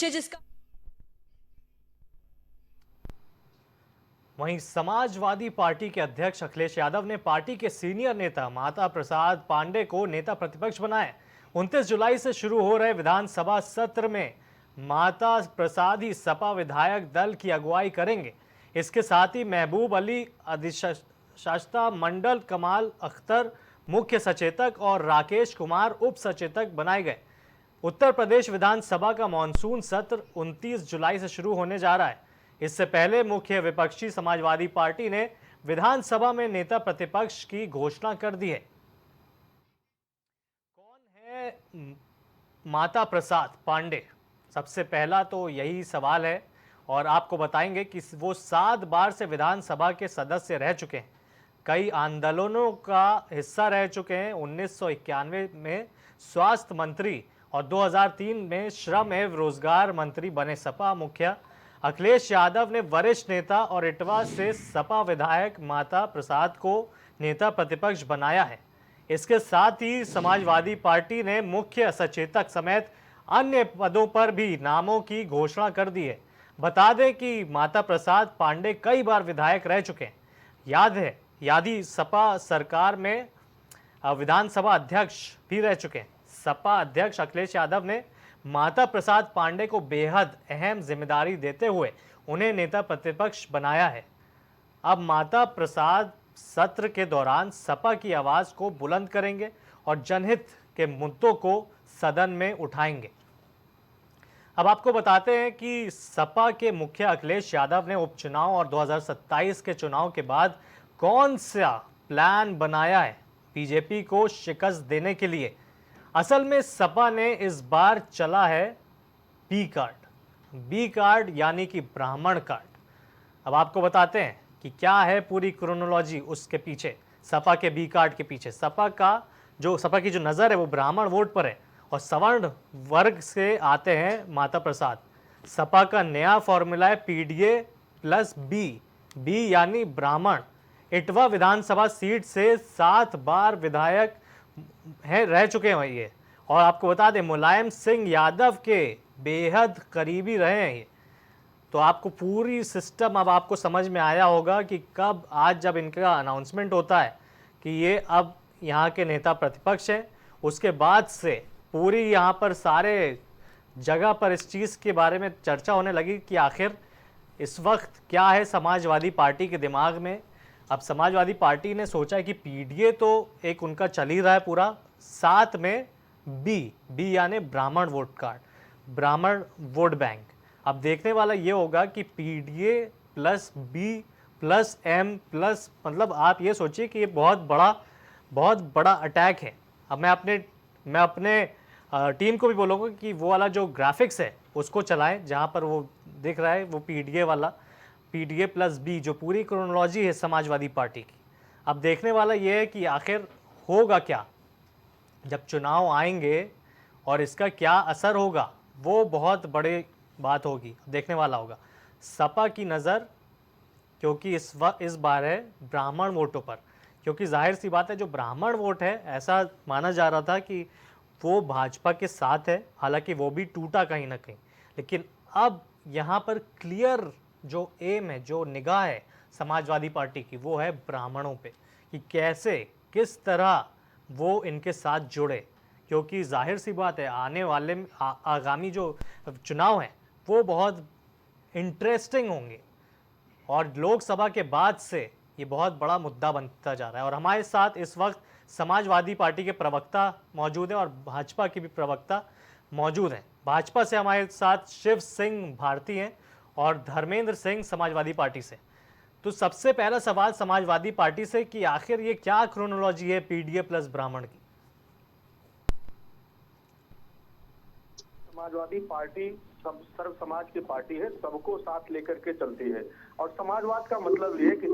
जिसका वहीं समाजवादी पार्टी के अध्यक्ष अखिलेश यादव ने पार्टी के सीनियर नेता माता प्रसाद पांडे को नेता प्रतिपक्ष बनाया। 29 जुलाई से शुरू हो रहे विधानसभा सत्र में माता प्रसाद ही सपा विधायक दल की अगुवाई करेंगे। इसके साथ ही महबूब अली अधिशास्ता मंडल, कमाल अख्तर मुख्य सचेतक और राकेश कुमार उप सचेतक बनाए गए। उत्तर प्रदेश विधानसभा का मानसून सत्र 29 जुलाई से शुरू होने जा रहा है। इससे पहले मुख्य विपक्षी समाजवादी पार्टी ने विधानसभा में नेता प्रतिपक्ष की घोषणा कर दी है। कौन है माता प्रसाद पांडे? सबसे पहला तो यही सवाल है और आपको बताएंगे कि वो 7 बार से विधानसभा के सदस्य रह चुके हैं, कई आंदोलनों का हिस्सा रह चुके हैं। 1991 में स्वास्थ्य मंत्री और 2003 में श्रम एवं रोजगार मंत्री बने। सपा मुखिया अखिलेश यादव ने वरिष्ठ नेता और इटवा से सपा विधायक माता प्रसाद को नेता प्रतिपक्ष बनाया है। इसके साथ ही समाजवादी पार्टी ने मुख्य सचेतक समेत अन्य पदों पर भी नामों की घोषणा कर दी है। बता दें कि माता प्रसाद पांडे कई बार विधायक रह चुके हैं। याद है, यादी सपा सरकार में विधानसभा अध्यक्ष भी रह चुके हैं। सपा अध्यक्ष अखिलेश यादव ने माता प्रसाद पांडे को बेहद अहम जिम्मेदारी देते हुए उन्हें नेता प्रतिपक्ष बनाया है। अब माता प्रसाद सत्र के दौरान सपा की आवाज को बुलंद करेंगे और जनहित के मुद्दों को सदन में उठाएंगे। अब आपको बताते हैं कि सपा के मुखिया अखिलेश यादव ने उपचुनाव और 2027 के चुनाव के बाद कौन सा प्लान बनाया है बीजेपी को शिकस्त देने के लिए। असल में सपा ने इस बार चला है बी कार्ड यानी कि ब्राह्मण कार्ड। अब आपको बताते हैं कि क्या है पूरी क्रोनोलॉजी उसके पीछे, सपा के बी कार्ड के पीछे। सपा की जो नज़र है वो ब्राह्मण वोट पर है और सवर्ण वर्ग से आते हैं माता प्रसाद। सपा का नया फॉर्मूला है पीडीए प्लस बी यानी ब्राह्मण। इटवा विधानसभा सीट से 7 बार विधायक रह चुके हैं ये, और आपको बता दें मुलायम सिंह यादव के बेहद करीबी रहे हैं ये। तो आपको पूरी सिस्टम अब आपको समझ में आया होगा कि कब आज जब इनका अनाउंसमेंट होता है कि ये अब यहाँ के नेता प्रतिपक्ष हैं, उसके बाद से पूरी यहाँ पर सारे जगह पर इस चीज़ के बारे में चर्चा होने लगी कि आखिर इस वक्त क्या है समाजवादी पार्टी के दिमाग में। अब समाजवादी पार्टी ने सोचा है कि पीडीए तो एक उनका चल ही रहा है पूरा, साथ में बी यानी Brahmin vote card, Brahmin vote bank. अब देखने वाला ये होगा कि PDA plus B plus M plus, मतलब आप ये सोचिए कि ये बहुत बड़ा अटैक है। अब मैं अपने टीम को भी बोलूँगा कि वो वाला जो ग्राफिक्स है उसको चलाएं जहाँ पर वो दिख रहा है वो पीडीए प्लस बी, जो पूरी क्रोनोलॉजी है समाजवादी पार्टी की। अब देखने वाला ये है कि आखिर होगा क्या जब चुनाव आएंगे और इसका क्या असर होगा, वो बहुत बड़ी बात होगी, देखने वाला होगा। सपा की नज़र क्योंकि इस बार है ब्राह्मण वोटों पर, क्योंकि जाहिर सी बात है जो ब्राह्मण वोट है ऐसा माना जा रहा था कि वो भाजपा के साथ है, हालांकि वो भी टूटा कहीं ना कहीं। लेकिन अब यहाँ पर क्लियर जो एम है, जो निगाह है समाजवादी पार्टी की, वो है ब्राह्मणों पे कि कैसे किस तरह वो इनके साथ जुड़े, क्योंकि जाहिर सी बात है आने वाले आगामी जो चुनाव हैं वो बहुत इंटरेस्टिंग होंगे और लोकसभा के बाद से ये बहुत बड़ा मुद्दा बनता जा रहा है। और हमारे साथ इस वक्त समाजवादी पार्टी के प्रवक्ता मौजूद हैं और भाजपा के भी प्रवक्ता मौजूद हैं। भाजपा से हमारे साथ शिव सिंह भारती हैं और धर्मेंद्र सिंह समाजवादी पार्टी से। तो सबसे पहला सवाल समाजवादी पार्टी से कि आखिर ये क्या क्रोनोलॉजी है पीडीए प्लस ब्राह्मण की। समाजवादी पार्टी सर्व समाज की पार्टी है, सबको साथ लेकर के चलती है। और समाजवाद का मतलब ये है कि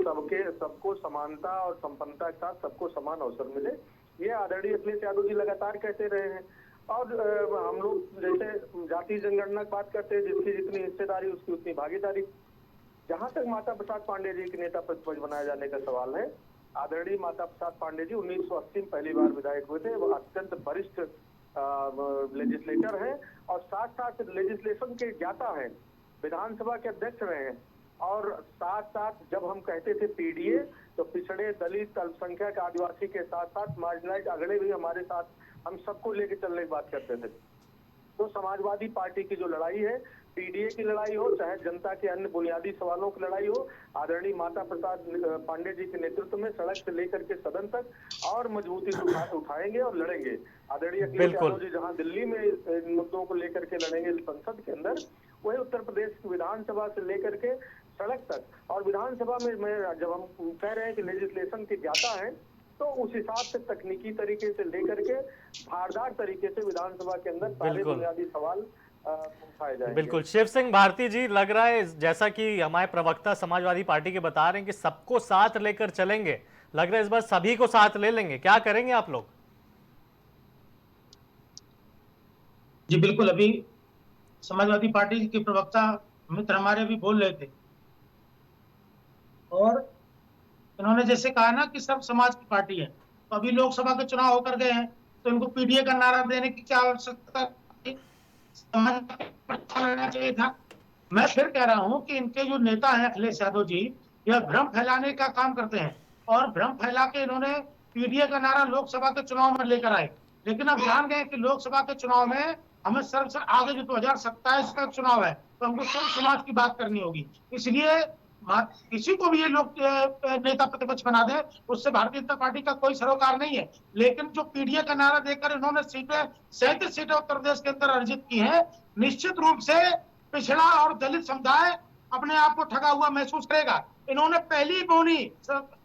सबको समानता और संपन्नता के साथ सबको समान अवसर मिले। ये आदरणीय अखिलेश यादव जी लगातार कहते रहे हैं। और हम लोग जैसे जाति जनगणना की बात करते हैं, जिसकी जितनी हिस्सेदारी उसकी उतनी भागीदारी। जहां तक माता प्रसाद पांडे जी के नेता प्रतिपक्ष बनाए जाने का सवाल है, आदरणीय माता प्रसाद पांडे जी 1980 में पहली बार विधायक हुए थे। वो अत्यंत वरिष्ठ लेजिस्लेटर हैं और साथ साथ लेजिस्लेशन के ज्ञाता हैं, विधानसभा के अध्यक्ष रहे हैं। और साथ साथ जब हम कहते थे पीडीए, तो पिछड़े, दलित, अल्पसंख्यक, आदिवासी के साथ साथ मार्जिनलाइज्ड अगड़े भी हमारे साथ, हम सबको लेके चलने की बात करते थे। तो समाजवादी पार्टी की जो लड़ाई है, पीडीए की लड़ाई हो, चाहे जनता के अन्य बुनियादी सवालों की लड़ाई हो, आदरणीय माता प्रसाद पांडे जी के नेतृत्व में सड़क से लेकर के सदन तक और मजबूती से उठाएंगे और लड़ेंगे। आदरणीय अखिलेश यादव जी जहां दिल्ली में इन मुद्दों को लेकर के लड़ेंगे संसद के अंदर, वही उत्तर प्रदेश की विधानसभा से लेकर के सड़क तक। और विधानसभा में जब हम कह रहे हैं कि लेजिस्लेशन के ज्ञाता हैं, तो उस हिसाब से तकनीकी तरीके से लेकर के धारदार तरीके से विधानसभा के अंदर सारे बुनियादी सवाल उठाए जाएंगे। बिल्कुल। शिव सिंह भारती जी, लग रहा है जैसा कि हमारे प्रवक्ता समाजवादी पार्टी के बता रहे हैं कि सबको साथ लेकर चलेंगे, लग रहा है इस बार सभी को साथ ले लेंगे, क्या करेंगे आप लोग? जी बिल्कुल, अभी समाजवादी पार्टी के प्रवक्ता मित्र हमारे अभी बोल रहे थे और इन्होंने जैसे कहा ना कि सब समाज की पार्टी है, तो अभी लोकसभा के चुनाव होकर गए हैं, तो इनको पीडीए का नारा देने की क्या आवश्यकता चाहिए था। मैं फिर कह रहा हूं कि इनके जो नेता हैं अखिलेश यादव जी, यह भ्रम फैलाने का काम करते हैं और भ्रम फैला के इन्होंने पीडीए का नारा लोकसभा के चुनाव में लेकर आए। लेकिन अब जान गए कि लोकसभा के चुनाव में हमें सर्व आगे जो 2027 का चुनाव है, तो हमको सर्व समाज की बात करनी होगी। इसलिए किसी को भी ये लोग नेता प्रतिपक्ष बना दे, उससे भारतीय जनता पार्टी का कोई सरोकार नहीं है। लेकिन जो पीडीए का नारा देकर इन्होंने सीटें 37 सीटें उत्तर प्रदेश के अंदर अर्जित की है, निश्चित रूप से पिछड़ा और दलित समुदाय अपने आप को ठगा हुआ महसूस करेगा। इन्होंने पहली बोनी,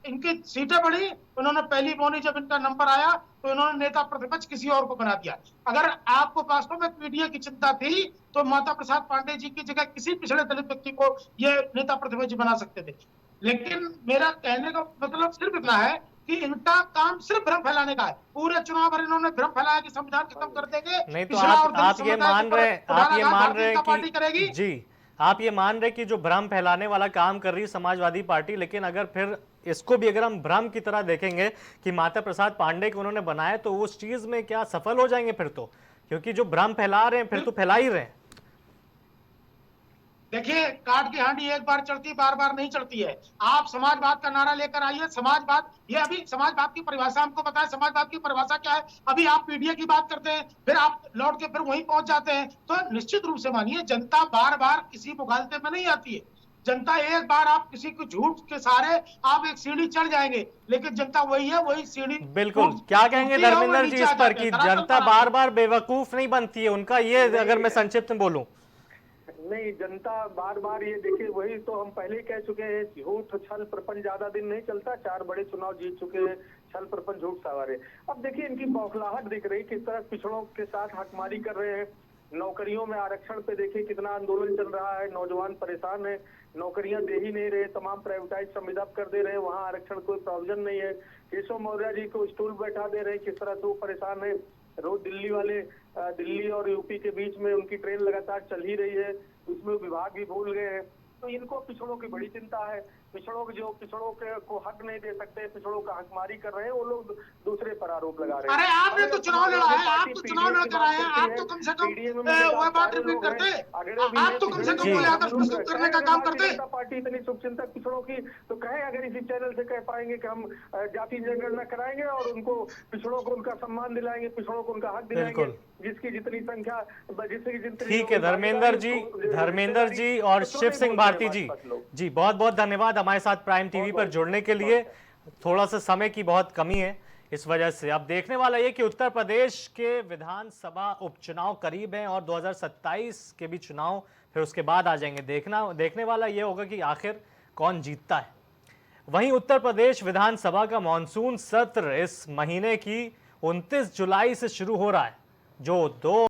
इनकी सीटें बढ़ी, इन्होंने पहली बोनी जब इनका नंबर आया तो इन्होंने नेता प्रतिपक्ष किसी और को बना दिया। अगर आपको वास्तव में पीडीए की चिंता थी तो माता प्रसाद पांडे जी की जगह किसी पिछड़े दलित व्यक्ति को ये नेता प्रतिपक्ष बना सकते थे। लेकिन मेरा कहने का मतलब सिर्फ इतना है कि इनका काम सिर्फ भ्रम फैलाने का है। पूरे चुनाव भर इन्होंने भ्रम फैलाया कि संविधान खत्म कर देंगे। नहीं तो आप ये मान रहे करेगी जी, आप ये मान रहे कि जो भ्रम फैलाने वाला काम कर रही है समाजवादी पार्टी, लेकिन अगर फिर इसको भी अगर हम भ्रम की तरह देखेंगे कि माता प्रसाद पांडे को उन्होंने बनाया, तो उस चीज में क्या सफल हो जाएंगे फिर तो? क्योंकि जो भ्रम फैला रहे हैं फिर तो फैला ही रहे हैं। देखिए, काट की हांडी एक बार चढ़ती बार बार नहीं चढ़ती है। आप समाजवाद का नारा लेकर आइए। समाजवाद, ये अभी समाजवाद की परिभाषा हमको पता है, समाजवाद की परिभाषा क्या है। अभी आप पीडीए की बात करते हैं, फिर आप लौट के फिर वहीं पहुंच जाते हैं। तो निश्चित रूप से मानिए, जनता बार बार किसी मुगालते में नहीं आती है। जनता एक बार आप किसी को झूठ के सहारे आप एक सीढ़ी चढ़ जाएंगे, लेकिन जनता वही है, वही सीढ़ी। बिल्कुल। क्या कहेंगे धर्मेंद्र जी इस पर कि जनता बार बार बेवकूफ नहीं बनती है? उनका ये, अगर मैं संक्षिप्त में बोलूं। नहीं, जनता बार बार, ये देखिए वही तो हम पहले कह चुके हैं, झूठ छल प्रपंच ज्यादा दिन नहीं चलता। 4 बड़े चुनाव जीत चुके हैं, छल प्रपंच झूठ सवारे। अब देखिए इनकी बौखलाहट दिख रही, किस तरह पिछड़ों के साथ हकमारी कर रहे हैं। नौकरियों में आरक्षण पे देखिए कितना आंदोलन चल रहा है, नौजवान परेशान है, नौकरियां दे ही नहीं रहे, तमाम प्राइवेटाइज संविदा कर दे रहे हैं, वहाँ आरक्षण कोई प्रोविजन नहीं है। केशव मौर्य जी को स्टूल बैठा दे रहे हैं, किस तरह से वो परेशान है। रोज दिल्ली और यूपी के बीच में उनकी ट्रेन लगातार चल ही रही है, उसमें विभाग भी भूल गए हैं। तो इनको पिछड़ों की बड़ी चिंता है। पिछड़ों को हक नहीं दे सकते, पिछड़ों का हकमारी कर रहे हैं, वो लोग दूसरे पर आरोप लगा रहे हैं। अरे आपने तो चुनाव लड़ा है, आप तो चुनाव लड़कर आए हैं, आप तो कम से कम वह बात रिपीट करते, आप तो कम से कम वो आदर्श प्रस्तुत करने का काम करते। पार्टी इतनी शुभचिंतक पिछड़ों की, तो कहे अगर इसी चैनल से कह पाएंगे कि हम जाति जनगणना कराएंगे और उनको पिछड़ों को उनका सम्मान दिलाएंगे, पिछड़ों को उनका हक दिलाएंगे, जिसकी जितनी संख्या, ठीक है धर्मेंद्र जी और शिव सिंह भारती जी बहुत बहुत धन्यवाद हमारे साथ प्राइम टीवी पर जुड़ने के लिए। थोड़ा सा समय की बहुत कमी है, इस वजह से अब देखने वाला ये कि उत्तर प्रदेश के विधानसभा उपचुनाव करीब हैं और 2027 के भी चुनाव फिर उसके बाद आ जाएंगे। देखने वाला ये होगा कि आखिर कौन जीतता है। वहीं उत्तर प्रदेश विधानसभा का मॉनसून सत्र इस महीने की 29 जुलाई से शुरू हो रहा है, जो 2